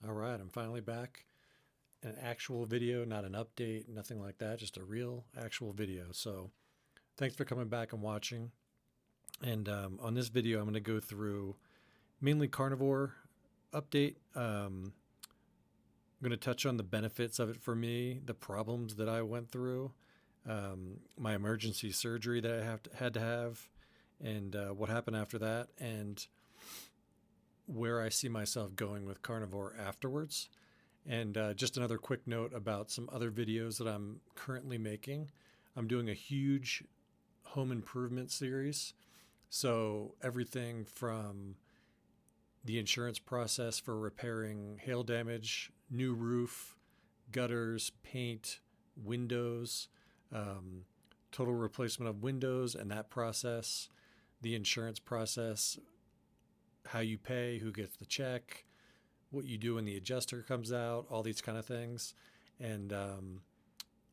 All right, I'm finally back. An actual video, not an update, nothing like that, just a real actual video. So thanks for coming back and watching. And on this video, I'm going to go through mainly carnivore update. I'm going to touch on the benefits of it for me, the problems that I went through, my emergency surgery that had to have, and what happened after that, and where I see myself going with carnivore afterwards. And just another quick note about some other videos that I'm currently making. I'm doing a huge home improvement series. So everything from the insurance process for repairing hail damage, new roof, gutters, paint, windows, um, total replacement of windows and that process, the insurance process, how you pay, who gets the check, what you do when the adjuster comes out, all these kind of things. And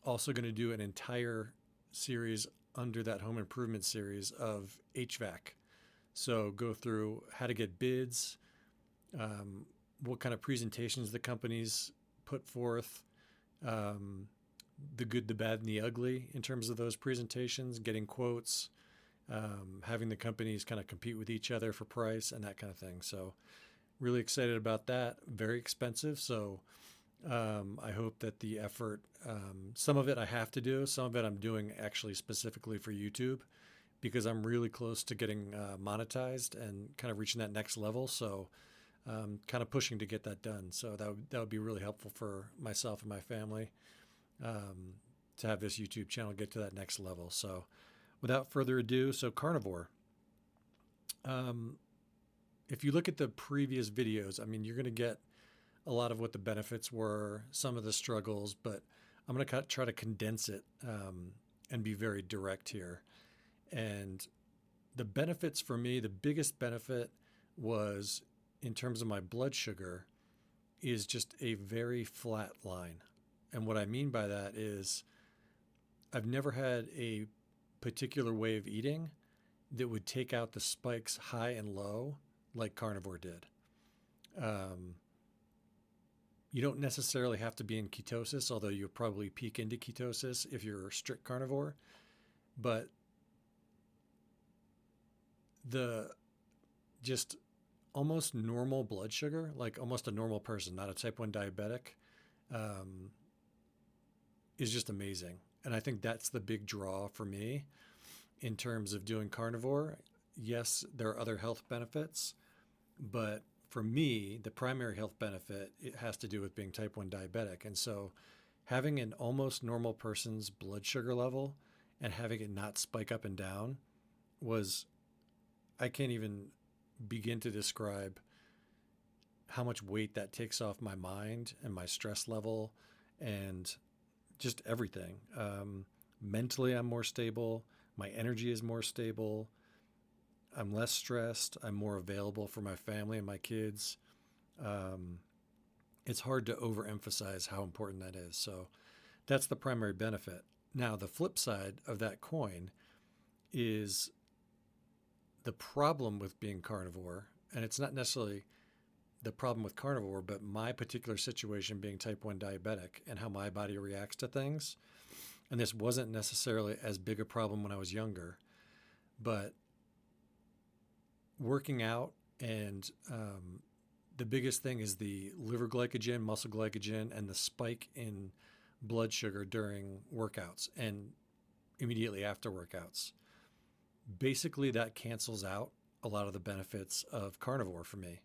also going to do an entire series under that home improvement series of HVAC. So go through how to get bids, what kind of presentations the companies put forth, the good, the bad, and the ugly in terms of those presentations, getting quotes, having the companies kind of compete with each other for price and that kind of thing. So really excited about that. Very expensive. So I hope that the effort, some of it I have to do, some of it I'm doing actually specifically for YouTube because I'm really close to getting monetized and kind of reaching that next level. So kind of pushing to get that done. So that would be really helpful for myself and my family to have this YouTube channel get to that next level. So without further ado, so carnivore. If you look at the previous videos, I mean, you're going to get a lot of what the benefits were, some of the struggles, but I'm going to try to condense it and be very direct here. And the benefits for me, the biggest benefit was in terms of my blood sugar is just a very flat line. And what I mean by that is I've never had a particular way of eating that would take out the spikes high and low like carnivore did. You don't necessarily have to be in ketosis, although you'll probably peak into ketosis if you're a strict carnivore. But the just almost normal blood sugar, like almost a normal person, not a type 1 diabetic, is just amazing. And I think that's the big draw for me in terms of doing carnivore. Yes, there are other health benefits, but for me, the primary health benefit, it has to do with being type 1 diabetic. And so having an almost normal person's blood sugar level and having it not spike up and down was, I can't even begin to describe how much weight that takes off my mind and my stress level and just everything. Mentally, I'm more stable. My energy is more stable. I'm less stressed. I'm more available for my family and my kids. It's hard to overemphasize how important that is. So that's the primary benefit. Now, the flip side of that coin is the problem with being carnivore, and it's not necessarily the problem with carnivore, but my particular situation being type 1 diabetic and how my body reacts to things. And this wasn't necessarily as big a problem when I was younger, but working out and the biggest thing is the liver glycogen, muscle glycogen, and the spike in blood sugar during workouts and immediately after workouts. Basically, that cancels out a lot of the benefits of carnivore for me,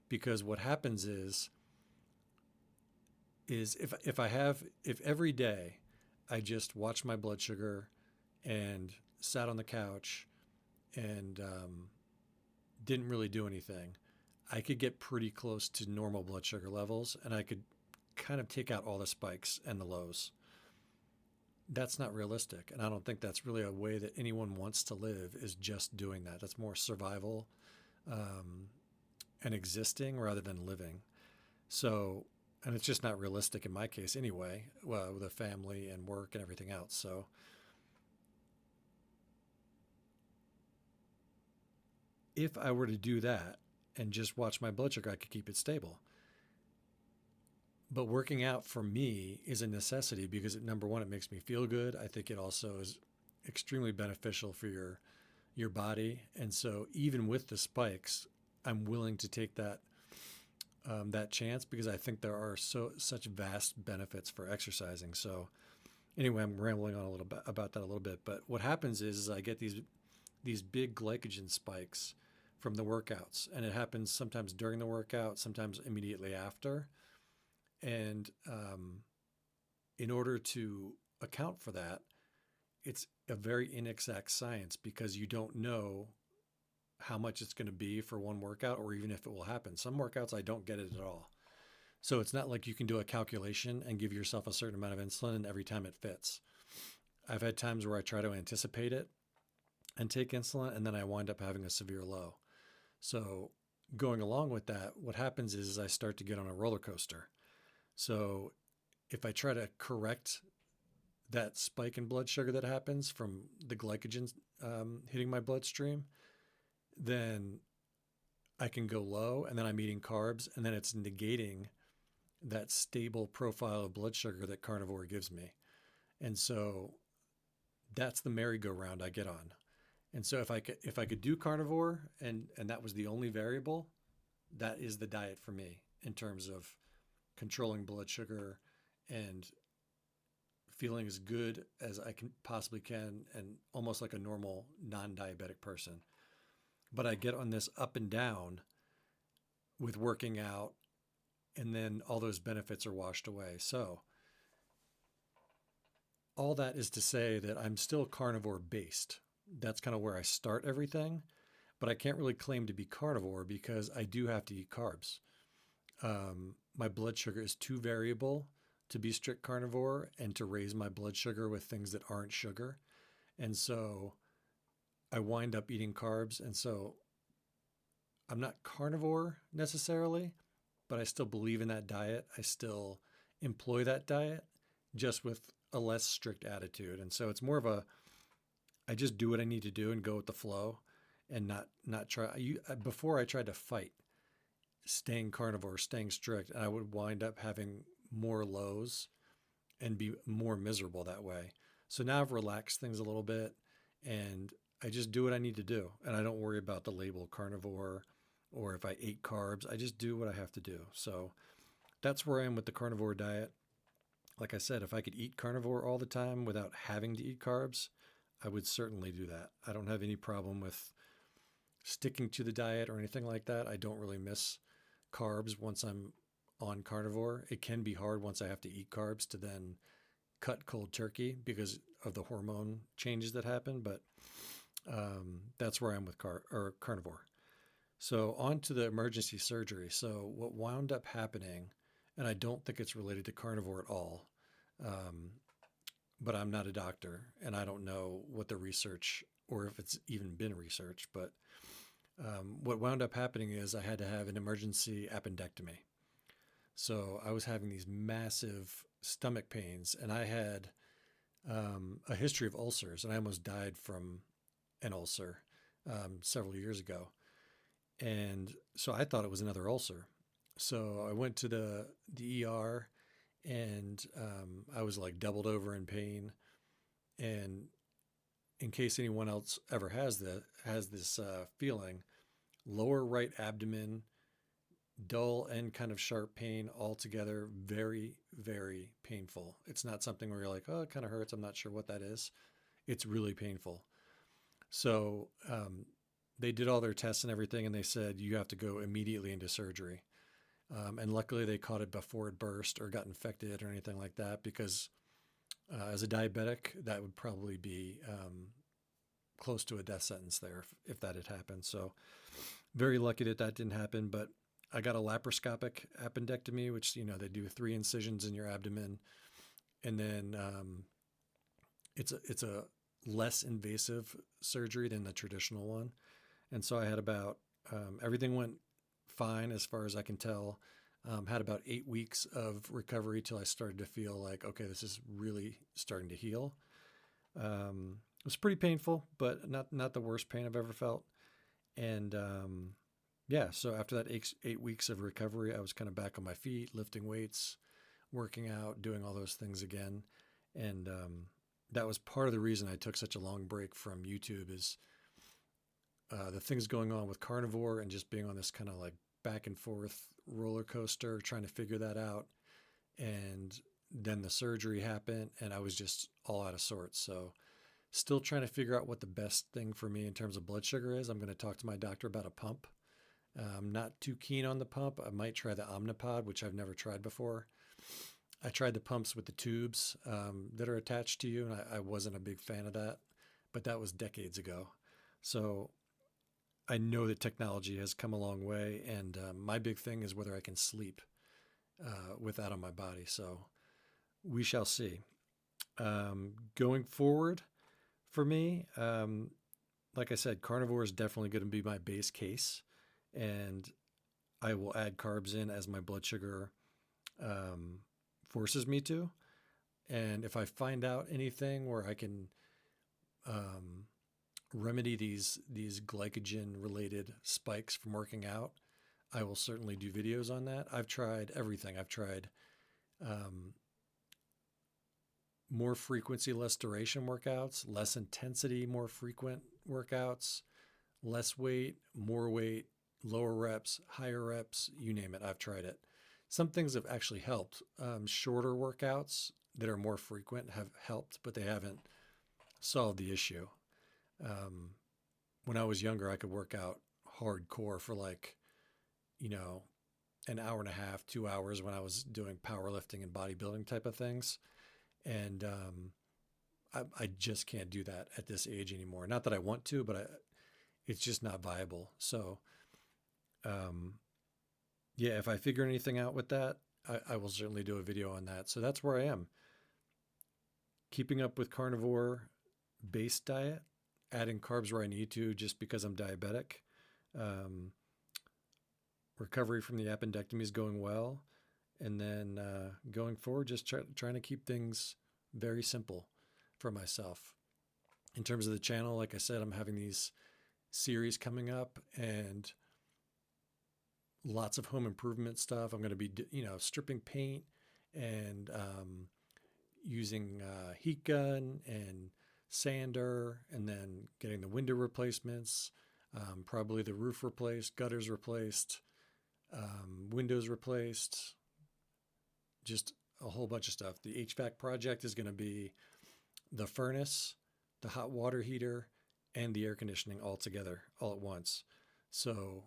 because what happens is if every day I just watched my blood sugar and sat on the couch and didn't really do anything, I could get pretty close to normal blood sugar levels and I could kind of take out all the spikes and the lows. That's not realistic. And I don't think that's really a way that anyone wants to live, is just doing that. That's more survival and existing rather than living. So, and it's just not realistic in my case anyway, well, with a family and work and everything else. So if I were to do that and just watch my blood sugar, I could keep it stable. But working out for me is a necessity because number one, it makes me feel good. I think it also is extremely beneficial for your body. And so even with the spikes, I'm willing to take that chance because I think there are such vast benefits for exercising. So anyway, I'm rambling on a little bit about that a little bit. But what happens is I get these big glycogen spikes from the workouts, and it happens sometimes during the workout, sometimes immediately after. And in order to account for that, it's a very inexact science because you don't know how much it's going to be for one workout or even if it will happen. Some workouts I don't get it at all. So it's not like you can do a calculation and give yourself a certain amount of insulin and every time it fits. I've had times where I try to anticipate it and take insulin and then I wind up having a severe low. So going along with that, what happens is I start to get on a roller coaster. So if I try to correct that spike in blood sugar that happens from the glycogen hitting my bloodstream, then I can go low and then I'm eating carbs and then it's negating that stable profile of blood sugar that carnivore gives me. And so that's the merry-go-round I get on. And so if I could do carnivore and that was the only variable, that is the diet for me in terms of controlling blood sugar and feeling as good as I can possibly can and almost like a normal non-diabetic person. But I get on this up and down with working out and then all those benefits are washed away. So all that is to say that I'm still carnivore based. That's kind of where I start everything, but I can't really claim to be carnivore because I do have to eat carbs. My blood sugar is too variable to be strict carnivore and to raise my blood sugar with things that aren't sugar. And so I wind up eating carbs. And so I'm not carnivore necessarily, but I still believe in that diet. I still employ that diet just with a less strict attitude. And so it's more of I just do what I need to do and go with the flow and not try. Before I tried to fight staying carnivore, staying strict, and I would wind up having more lows and be more miserable that way. So now I've relaxed things a little bit and I just do what I need to do. And I don't worry about the label carnivore or if I ate carbs. I just do what I have to do. So that's where I am with the carnivore diet. Like I said, if I could eat carnivore all the time without having to eat carbs, I would certainly do that. I don't have any problem with sticking to the diet or anything like that. I don't really miss carbs once I'm on carnivore. It can be hard once I have to eat carbs to then cut cold turkey because of the hormone changes that happen. But that's where I'm with carnivore. So on to the emergency surgery. So what wound up happening, and I don't think it's related to carnivore at all, but I'm not a doctor and I don't know what the research or if it's even been researched, but what wound up happening is I had to have an emergency appendectomy. So I was having these massive stomach pains and I had a history of ulcers and I almost died from an ulcer several years ago. And so I thought it was another ulcer. So I went to the ER and I was like doubled over in pain. And in case anyone else ever has this feeling, lower right abdomen, dull and kind of sharp pain altogether, very, very painful. It's not something where you're like, oh, it kind of hurts. I'm not sure what that is. It's really painful. So they did all their tests and everything, and they said you have to go immediately into surgery. And luckily they caught it before it burst or got infected or anything like that, because as a diabetic, that would probably be close to a death sentence there if that had happened. So very lucky that didn't happen. But I got a laparoscopic appendectomy, which, they do 3 incisions in your abdomen. And then it's a less invasive surgery than the traditional one. And so I had about, everything went fine as far as I can tell. Had about 8 weeks of recovery till I started to feel like, okay, this is really starting to heal. It was pretty painful, but not the worst pain I've ever felt. And so after that 8 weeks of recovery, I was kind of back on my feet, lifting weights, working out, doing all those things again. And that was part of the reason I took such a long break from YouTube is the things going on with Carnivore and just being on this kind of like back and forth roller coaster, trying to figure that out. And then the surgery happened and I was just all out of sorts. So still trying to figure out what the best thing for me in terms of blood sugar is. I'm going to talk to my doctor about a pump. I'm not too keen on the pump. I might try the Omnipod, which I've never tried before. I tried the pumps with the tubes that are attached to you, and I wasn't a big fan of that, but that was decades ago. So I know that technology has come a long way, and my big thing is whether I can sleep with that on my body. So we shall see. Going forward for me, like I said, carnivore is definitely going to be my base case, and I will add carbs in as my blood sugar forces me to. And if I find out anything where I can remedy these glycogen related spikes from working out, I will certainly do videos on that. I've tried everything. I've tried more frequency, less duration workouts, less intensity, more frequent workouts, less weight, more weight, lower reps, higher reps, you name it. I've tried it. Some things have actually helped. Shorter workouts that are more frequent have helped, but they haven't solved the issue. When I was younger, I could work out hardcore for like, an hour and a half, 2 hours when I was doing powerlifting and bodybuilding type of things. And I just can't do that at this age anymore. Not that I want to, but it's just not viable. So, yeah, if I figure anything out with that, I will certainly do a video on that. So that's where I am. Keeping up with carnivore based diet, adding carbs where I need to just because I'm diabetic. Recovery from the appendectomy is going well. And then going forward, just trying to keep things very simple for myself. In terms of the channel, like I said, I'm having these series coming up and lots of home improvement stuff. I'm going to be, stripping paint and using heat gun and sander, and then getting the window replacements, probably the roof replaced, gutters replaced, windows replaced, just a whole bunch of stuff. The HVAC project is going to be the furnace, the hot water heater, and the air conditioning all together, all at once. So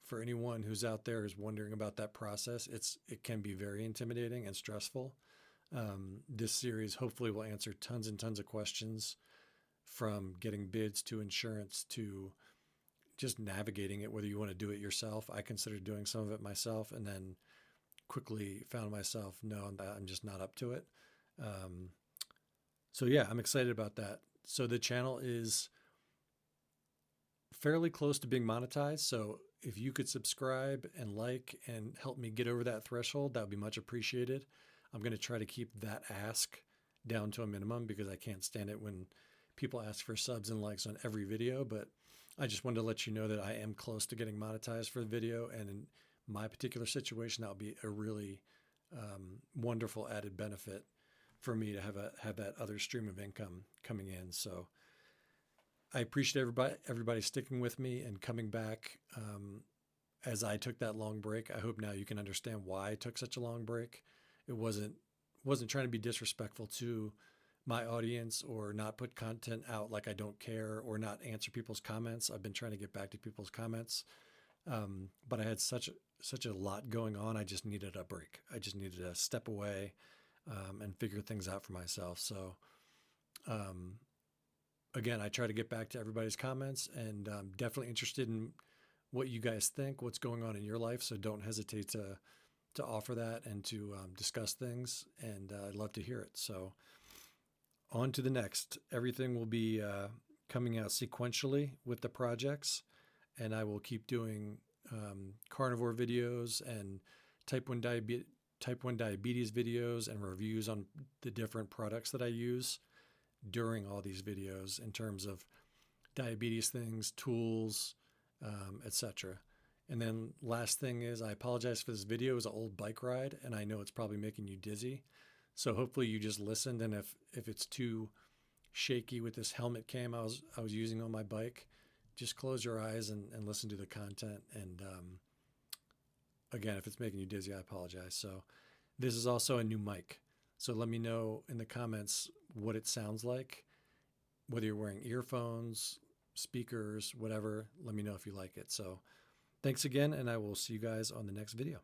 for anyone who's out there who's wondering about that process, it can be very intimidating and stressful. This series hopefully will answer tons and tons of questions, from getting bids to insurance to just navigating it, whether you want to do it yourself. I considered doing some of it myself and then quickly found myself, no, I'm just not up to it. So yeah, I'm excited about that. So the channel is fairly close to being monetized. So if you could subscribe and like and help me get over that threshold, that would be much appreciated. I'm going to try to keep that ask down to a minimum because I can't stand it when people ask for subs and likes on every video. But I just wanted to let you know that I am close to getting monetized for the video. And in my particular situation, that would be a really wonderful added benefit for me to have that other stream of income coming in. So I appreciate everybody sticking with me and coming back as I took that long break. I hope now you can understand why I took such a long break. It wasn't trying to be disrespectful to my audience or not put content out like I don't care or not answer people's comments. I've been trying to get back to people's comments, but I had such a lot going on. I just needed a break. I just needed to step away and figure things out for myself. So again, I try to get back to everybody's comments, and I'm definitely interested in what you guys think, what's going on in your life. So don't hesitate to offer that and to discuss things, and I'd love to hear it. So on to the next. Everything will be coming out sequentially with the projects, and I will keep doing carnivore videos and type 1 diabetes videos and reviews on the different products that I use during all these videos in terms of diabetes things, tools, etc. And then last thing is, I apologize for this video. It was an old bike ride, and I know it's probably making you dizzy. So hopefully you just listened, and if it's too shaky with this helmet cam I was using on my bike, just close your eyes and listen to the content. And again, if it's making you dizzy, I apologize. So this is also a new mic. So let me know in the comments what it sounds like, whether you're wearing earphones, speakers, whatever. Let me know if you like it. So thanks again, and I will see you guys on the next video.